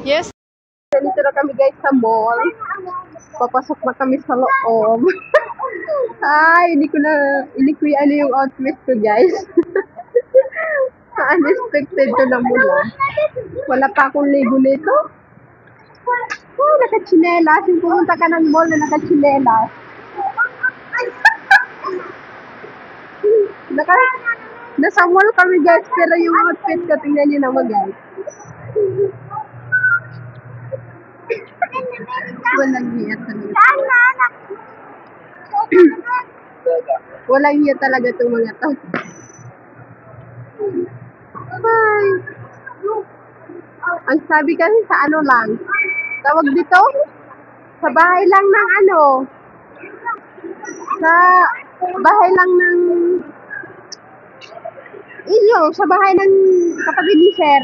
Yes. Dito na kami guys sa mall. Papasok na kami sa loob. Ay, hindi ko ano yung outfit ko guys. Unexpected to na mula. Wala pa akong ligo nito. Oh, nakachinelas. Yung pumunta ka ng mall na nakachinelas. Nasa mall kami guys, pero yung outfit ko, tingnan nyo naman guys. Walang hiya talaga. Walang hiya talaga itong mga to. Ay. Ang sabi kasi sa ano lang, tawag dito, sa bahay lang ng ano, sa bahay lang ng sa bahay ng kapatid ni Sir.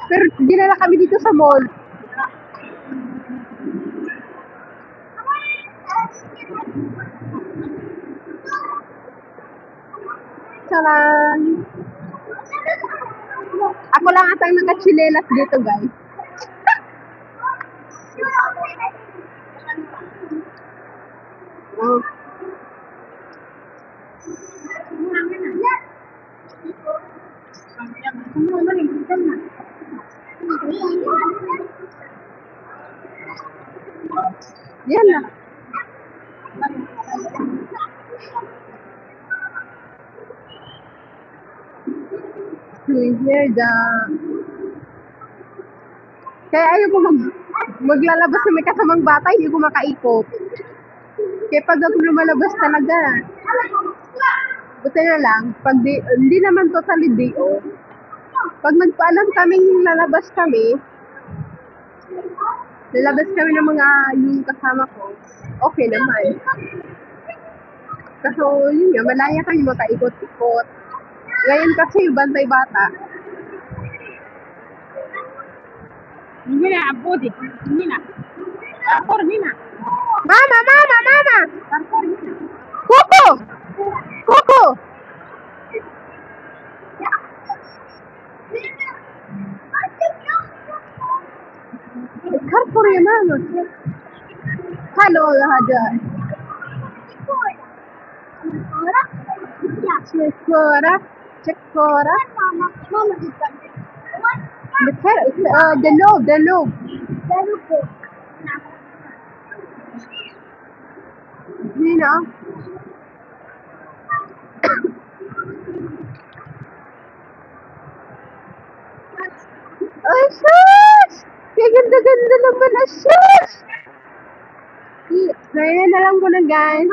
Pero dinala kami dito sa mall. Charan! Ako lang atang nakachinelas dito guys. Oh. Yan na. Kaya ayaw ko maglalabas na may kasamang bata, hindi ko makaikot. Kaya pag ako lumalabas talaga, buti na lang, pag hindi naman totally day off. Pag nagpaalam kaming lalabas kami ng mga yung kasama ko, okay naman. Kaso yun nga, malaya kami makaikot-ikot. Ngayon kasi yung bantay bata. Hindi na, abodi. Hindi na. Tarpor, hindi na. Mama! Tarpor, hindi na. Coco! Coco! Tarpor ya mama. Halo, Haja. Chekora. The lobe. You know. Ay, sus! Kaya ganda-ganda naman na sus! Ngayon na lang ko na guys.